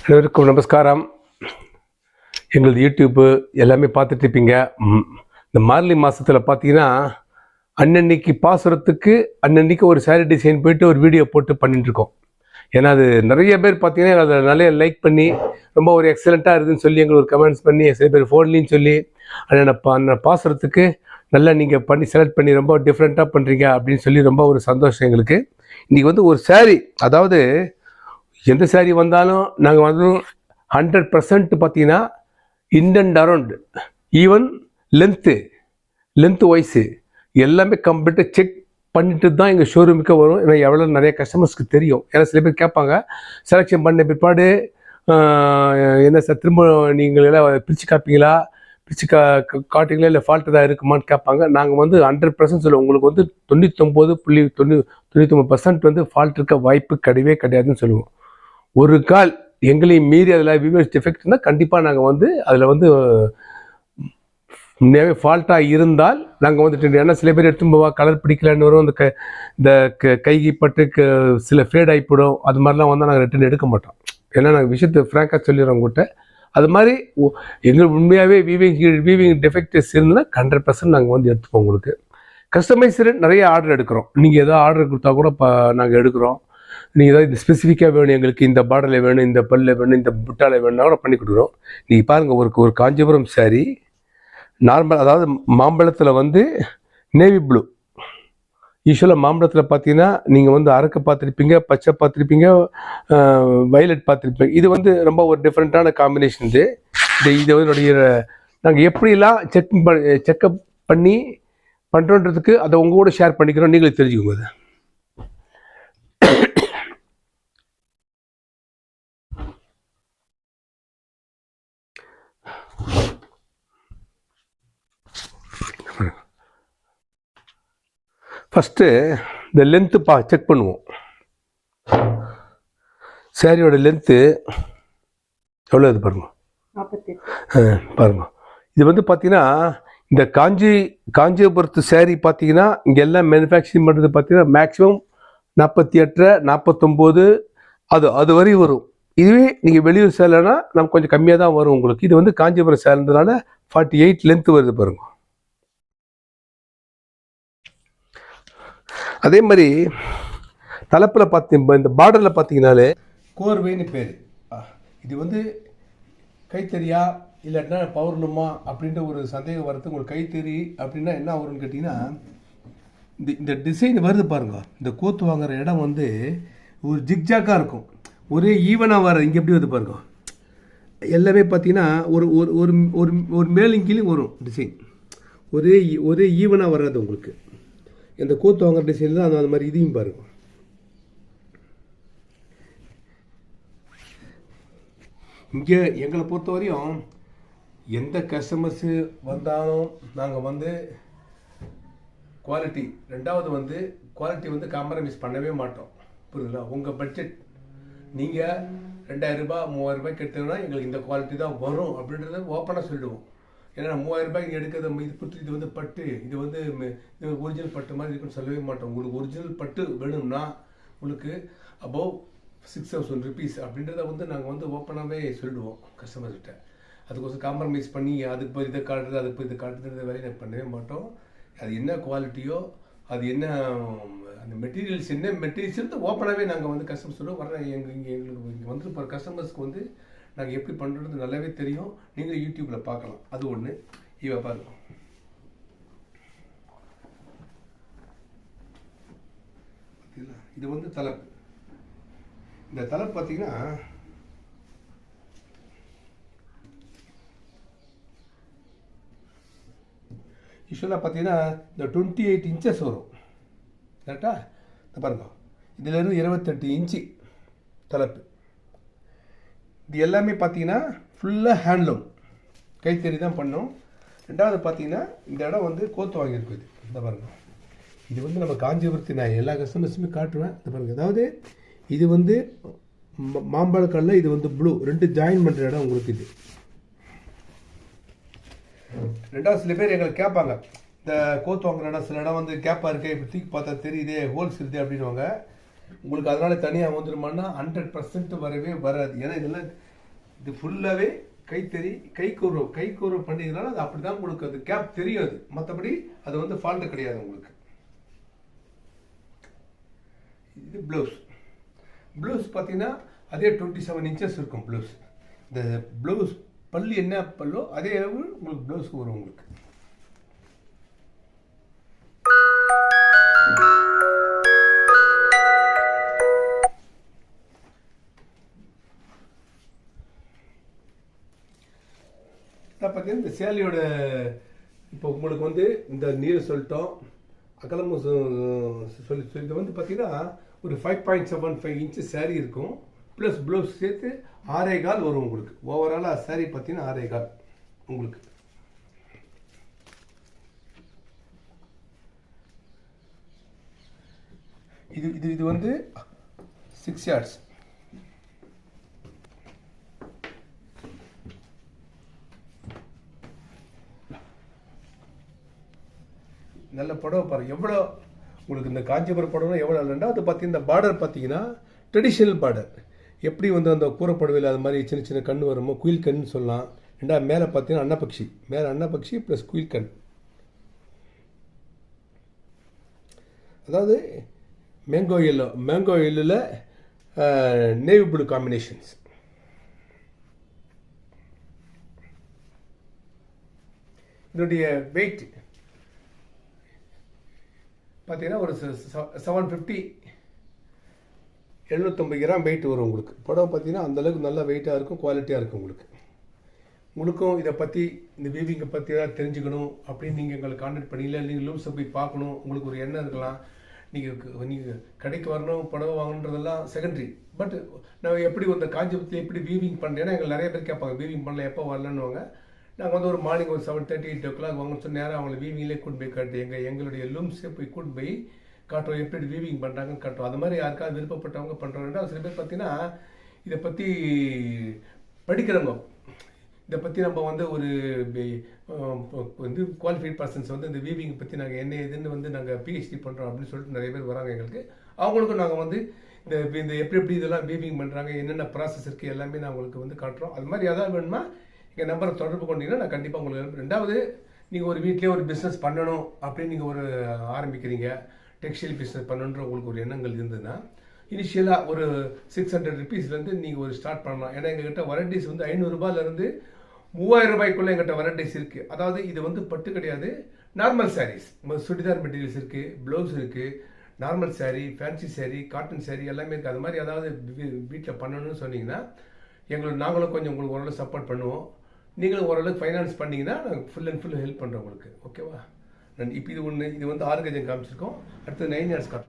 அனைவருக்கும் நமஸ்காரம். எங்களது யூடியூப்பு எல்லாமே பார்த்துட்ருப்பீங்க. இந்த மார்கழி மாதத்தில் பார்த்தீங்கன்னா அன்னன்னைக்கு பாசுரத்துக்கு அன்னன்னைக்கு ஒரு சாரீ டிசைன் போயிட்டு ஒரு வீடியோ போட்டு பண்ணிட்டுருக்கோம். ஏன்னா அது நிறைய பேர் பார்த்தீங்கன்னா அதை நிறைய லைக் பண்ணி ரொம்ப ஒரு எக்ஸலண்ட்டாக இருக்குதுன்னு சொல்லி எங்களுக்கு ஒரு கமெண்ட்ஸ் பண்ணி சில பேர் ஃபோன்லேயும் சொல்லி அந்த பாசுரத்துக்கு நல்லா நீங்கள் பண்ணி செலக்ட் பண்ணி ரொம்ப டிஃப்ரெண்ட்டாக பண்ணுறீங்க அப்படின்னு சொல்லி ரொம்ப ஒரு சந்தோஷம் எங்களுக்கு. இன்றைக்கி வந்து ஒரு சாரீ, அதாவது எந்த சாரீ வந்தாலும் நாங்கள் வந்து 100% பார்த்தீங்கன்னா in and around even length wise எல்லாமே கம்ப்ளீட்டாக செக் பண்ணிட்டு தான் எங்கள் ஷோரூமுக்கு வரும். ஏன்னா எவ்வளோ நிறைய கஸ்டமர்ஸ்க்கு தெரியும். ஏன்னா சில பேர் கேட்பாங்க, செலெக்ஷன் பண்ண பிற்பாடு என்ன சார் திரும்ப நீங்கள் எல்லாம் பிரித்து காப்பீங்களா, பிரித்து காட்டிங்களா, இல்லை ஃபால்ட் தான் இருக்குமான்னு கேட்பாங்க. நாங்கள் வந்து 100% சொல்லுவோம். உங்களுக்கு வந்து 99.99% வந்து ஃபால்ட் இருக்க வாய்ப்பு கிடையவே கிடையாதுன்னு சொல்லுவோம். ஒரு கால் எங்களையும் மீறி அதில் வியூவர்ஸ் டிஃபெக்ட் இருந்தால் கண்டிப்பாக நாங்கள் வந்து அதில் வந்து உண்மையாகவே ஃபால்ட்டாக இருந்தால் நாங்கள் வந்துட்டு, ஏன்னா சில பேர் எடுத்து போவா கலர் பிடிக்கலன்னு வரும், இந்த கைகி பட்டு சில ஃபேட் ஆகிப்படும். அது மாதிரிலாம் வந்தால் நாங்கள் ரிட்டர்ன் எடுக்க மாட்டோம். ஏன்னா நாங்கள் விஷயத்தை ஃப்ராங்காக சொல்லிடுறோம் உங்கள்கிட்ட. அது மாதிரி எங்களுக்கு உண்மையாகவே வீவிங் டிஃபெக்ட்ஸ் இருந்ததுன்னா 100% நாங்கள் வந்து எடுத்துப்போம். உங்களுக்கு கஸ்டமைஸ்டு நிறைய ஆர்டர் எடுக்கிறோம். நீங்கள் ஏதோ ஆர்டர் கொடுத்தா கூட நாங்கள் எடுக்கிறோம். நீங்கள் ஏதாவது இந்த ஸ்பெசிஃபிக்காக வேணும், எங்களுக்கு இந்த பார்டரில் வேணும், இந்த பல்லில் வேணும், இந்த புட்டாவில் வேணும்னா கூட பண்ணி கொடுக்குறோம். நீங்கள் பாருங்கள், ஒரு காஞ்சிபுரம் சாரீ நார்மல், அதாவது மாம்பழத்தில் வந்து நேவி ப்ளூ. யூஸ்வலாக மாம்பழத்தில் பார்த்தீங்கன்னா நீங்கள் வந்து அரக்கு பார்த்துருப்பீங்க, பச்சை பார்த்துருப்பீங்க, வயலட் பார்த்துருப்பீங்க. இது வந்து ரொம்ப ஒரு டிஃப்ரெண்ட்டான காம்பினேஷன். இது வந்து நாங்கள் எப்படிலாம் செக்கப் பண்ணி பண்ணுறோன்றதுக்கு அதை உங்கள் கூட ஷேர் பண்ணிக்கிறோம். நீங்களே தெரிஞ்சுக்கோங்க. அதை ஃபஸ்ட்டு இந்த லென்த்து செக் பண்ணுவோம். சாரியோட லென்த்து எவ்வளோ இது பாருங்க, பாருங்க. இது வந்து பார்த்தீங்கன்னா இந்த காஞ்சிபுரத்து சாரீ பார்த்தீங்கன்னா இங்கே எல்லாம் மேனுஃபேக்சரிங் பண்ணுறது பார்த்தீங்கன்னா மேக்ஸிமம் 48, 49 அது வரையும் வரும். இதுவே நீங்கள் வெளியூர் சேலைனா நமக்கு கொஞ்சம் கம்மியாக தான் வரும் உங்களுக்கு. இது வந்து காஞ்சிபுரம் சேலைன்றதுனால 48 லென்த்து வருது பாருங்க. அதே மாதிரி தலைப்பில் பார்த்தீங்க, இந்த பார்டரில் பார்த்தீங்கன்னாலே கோர்வைன்னு பேர். இது வந்து கைத்தறியா இல்லாட்டினா பௌர்ணமா அப்படின்ற ஒரு சந்தேகம் வருது உங்களுக்கு. கைத்தறி அப்படின்னா என்ன வரும்னு கேட்டிங்கன்னா, இந்த டிசைன் வருது பாருங்க. இந்த கோத்து வாங்குற இடம் வந்து ஒரு ஜிக்ஜாக்காக இருக்கும், ஒரே ஈவனாக வர. இங்கே எப்படி வருது பாருங்க, எல்லாமே பார்த்தீங்கன்னா ஒரு ஒரு ஒரு ஒரு மேலிங்கிலையும் வரும் டிசைன், ஒரே ஈவனாக வர்றது உங்களுக்கு. இந்த கோத்து வாங்குற டிசைன் தான் அந்த மாதிரி. இதையும் பாருங்க, இங்கே எங்களை பொறுத்த வரையும் எந்த கஸ்டமர்ஸு வந்தாலும் நாங்கள் வந்து குவாலிட்டி, ரெண்டாவது வந்து குவாலிட்டி வந்து காம்ப்ரமைஸ் பண்ணவே மாட்டோம். புரியுதுங்களா? உங்கள் பட்ஜெட் நீங்கள் 2000 ரூபாய் 3000 ரூபாய்க்கு எடுத்தீங்கன்னா எங்களுக்கு இந்த குவாலிட்டி தான் வரும் அப்படின்றத ஓப்பனாக சொல்லிடுவோம். ஏன்னா 3000 ரூபாய்க்கு எடுக்கிறது இது வந்து பட்டு, இது வந்து ஒரிஜினல் பட்டு மாதிரி இருக்குன்னு சொல்லவே மாட்டோம். உங்களுக்கு ஒரிஜினல் பட்டு வேணும்னா உங்களுக்கு அபவ் 6000 rupees அப்படின்றத வந்து நாங்கள் வந்து ஓப்பனாகவே சொல்லிடுவோம் கஸ்டமர்கிட்ட. அதுக்கோசம் காம்ப்ரமைஸ் பண்ணி அதுக்கு போய் இதை காட்டுறது, அதுக்கு போய் இதை காட்டுறது வேலையை நாங்கள் பண்ணவே மாட்டோம். அது என்ன குவாலிட்டியோ, அது என்ன அந்த மெட்டீரியல்ஸ் வந்து ஓப்பனாகவே நாங்கள் வந்து கஸ்டமர் சொல்லுவோம். வர எங்களுக்கு இங்கே வந்து இப்போ கஸ்டமர்ஸ்க்கு வந்து நாங்கள் எப்படி பண்ணுறது நல்லாவே தெரியும். நீங்கள் யூடியூப்பில் பார்க்கலாம். அது ஒன்று. இவ பாருங்க, இது வந்து தலைப்பு. இந்த தலைப்பு பார்த்தீங்கன்னா யூஸ்வலாக பார்த்தீங்கன்னா இந்த 28 inches வரும். கரெக்டா? பாருங்க, இதிலேருந்து 28 இன்ச்சு தலைப்பு. இது எல்லாமே பார்த்தீங்கன்னா ஃபுல்லாக ஹேண்ட்லூம், கைத்தறி தான் பண்ணோம். ரெண்டாவது பார்த்தீங்கன்னா இந்த இடம் வந்து கோத்து வாங்கியிருக்கும். இது இந்த பாருங்க, இது வந்து நம்ம காஞ்சிபுரத்து நான் எல்லா கஸ்டமர்ஸுமே காட்டுவேன். இந்த பாருங்க, அதாவது இது வந்து மாம்பழக்கல்ல, இது வந்து ப்ளூ, ரெண்டு ஜாயின் பண்ணுற இடம் உங்களுக்கு. இது ரெண்டாவது சில பேர் எங்களை கேட்பாங்க, இந்த கோத்து வாங்குற இடம் சில இடம் வந்து கேப்பாக இருக்குது, இப்படி தூக்கி பார்த்தா தெரியுதே, ஹோல்ஸ் இருக்குது அப்படின்வாங்க. உங்களுக்கு அதனால் தனியாக வந்துடுமான்னா 100% வரவே வராது. ஏன்னா இதெல்லாம் இது ஃபுல்லாகவே கைக்கூறு பண்ணிங்கனால அது அப்படி தான் உங்களுக்கு அது கேப் தெரியும். அது மற்றபடி அது வந்து ஃபால்ட்டு கிடையாது உங்களுக்கு. இது ப்ளவுஸ் பார்த்தீங்கன்னா அதே 27 inches இருக்கும் ப்ளவுஸ். இந்த ப்ளவுஸ் பல்லு என்ன பல்லோ அதே அளவு உங்களுக்கு ப்ளவுஸ்க்கு வரும் உங்களுக்கு. பார்த்தீங்கன்னா இந்த சேலையோட இப்போ உங்களுக்கு வந்து இந்த நீர் சொல்லிட்டோம், அகலமும் சொல்லி இது வந்து பார்த்தீங்கன்னா ஒரு 5.75 inches saree இருக்கும். ப்ளஸ் ப்ளவுஸ் சேர்த்து 6.25 வரும் உங்களுக்கு. ஓவராலாக saree பார்த்தீங்கன்னா 6.25 உங்களுக்கு. இது வந்து 6 yards. நல்ல புடவை பாருங்கள் எவ்வளோ உங்களுக்கு. இந்த காஞ்சிபுரம் புடவை எவ்வளோ இல்லைண்டா அது பார்த்தீங்கன்னா இந்த பார்டர் பார்த்தீங்கன்னா ட்ரெடிஷ்னல் பார்டர். எப்படி வந்து அந்த கூரைப்படவையில் அது மாதிரி சின்ன சின்ன கண் வருமோ, குயில் கண்ணு சொல்லலாம். ரெண்டா மேலே பார்த்தீங்கன்னா அன்னப்பக்ஷி, மேலே அன்னப்பக்ஷி ப்ளஸ் குயில் கண். அதாவது மேங்கோ எல்லில் நேவி ப்ளூ காம்பினேஷன்ஸ். இதனுடைய வெயிட் பார்த்தீங்கன்னா ஒரு 750 750 கிராம் வெயிட் வரும் உங்களுக்கு. புடவை பார்த்தீங்கன்னா அந்தளவுக்கு நல்ல வெயிட்டாக இருக்கும், குவாலிட்டியாக இருக்கும் உங்களுக்கு. உங்களுக்கும் இதை பற்றி இந்த வீவிங்கை பற்றி ஏதாவது தெரிஞ்சுக்கணும் அப்படின்னு நீங்கள் எங்களை கான்டாக்ட் பண்ணிங்களா, நீங்கள் லூம்ஸை போய் பார்க்கணும் உங்களுக்கு ஒரு எண்ணம் இருக்கலாம். நீங்கள் கடைக்கு வரணும், புடவை வாங்கணுன்றதெல்லாம் செகண்டரி. பட் நான் எப்படி இந்த காஞ்சிபுரத்தில் எப்படி வீவிங் பண்ணுறேன்னா எங்களுக்கு நிறைய பேர் கேட்பாங்க வீவிங் பண்ணல எப்போ வரலன்னுவாங்க. நாங்கள் வந்து ஒரு மார்னிங் ஒரு 7:30 8 o'clock வாங்கன்னு சொன்ன நேரம் அவங்களை வீவிங்லேயே கூட்டு போய் காட்டு எங்களுடைய லூம்ஸே போய் கூட்டு போய் காட்டுறோம், எப்படி வீவிங் பண்ணுறாங்கன்னு காட்டுறோம். அது மாதிரி யாருக்காவது விருப்பப்பட்டவங்க பண்ணுறோம்னா சில பேர் பார்த்தீங்கன்னா இதை பற்றி படிக்கிறவங்க, இதை பற்றி நம்ம வந்து ஒரு வந்து குவாலிஃபைட் பர்சன்ஸ் வந்து இந்த வீவிங் பற்றி நாங்கள் என்ன இதுன்னு வந்து நாங்கள் PhD பண்ணுறோம் அப்படின்னு சொல்லிட்டு நிறைய பேர் வராங்க எங்களுக்கு. அவங்களுக்கும் நாங்கள் வந்து இந்த எப்படி இதெல்லாம் வீவிங் பண்ணுறாங்க, என்னென்ன ப்ராசஸ் இருக்குது எல்லாமே நான் உங்களுக்கு வந்து காட்டுறோம். அது மாதிரி எதாவது வேணுமா எங்கள் நம்பரை தொடர்பு கொண்டீங்கன்னா நான் கண்டிப்பாக உங்களுக்கு. ரெண்டாவது நீங்கள் ஒரு வீட்டிலே ஒரு பிஸ்னஸ் பண்ணணும் அப்படின்னு நீங்கள் ஒரு ஆரம்பிக்கிறீங்க, டெக்ஸ்டைல் பிஸ்னஸ் பண்ணணுன்ற உங்களுக்கு ஒரு எண்ணங்கள் இருந்ததுன்னா இனிஷியலாக ஒரு 600 rupeesலேருந்து நீங்கள் ஒரு ஸ்டார்ட் பண்ணலாம். ஏன்னா எங்ககிட்ட வெரைட்டிஸ் வந்து 500 ரூபாயிலேருந்து 3000 ரூபாய்க்குள்ளே எங்கிட்ட வெரைட்டிஸ் இருக்குது. அதாவது இது வந்து பட்டு கிடையாது, நார்மல் சாரீஸ், சுடிதார் மெட்டீரியல்ஸ் இருக்குது, ப்ளவுஸ் இருக்குது, normal sari, fancy sari, cotton sari எல்லாமே இருக்குது. அது மாதிரி அதாவது வீட்டில் பண்ணணும்னு சொன்னீங்கன்னா நாங்களும் கொஞ்சம் உங்களுக்கு ஓரளவு சப்போர்ட் பண்ணுவோம். நீங்களும் ஓரளவுக்கு ஃபைனான்ஸ் பண்ணிங்கன்னா நாங்கள் ஃபுல் அண்ட் ஃபுல் ஹெல்ப் பண்ணுறோம் உங்களுக்கு. ஓகேவா? இப்போ இது வந்து 6 கஜம் காமிச்சிருக்கோம். அடுத்து 9 yards காட்டுறோம்.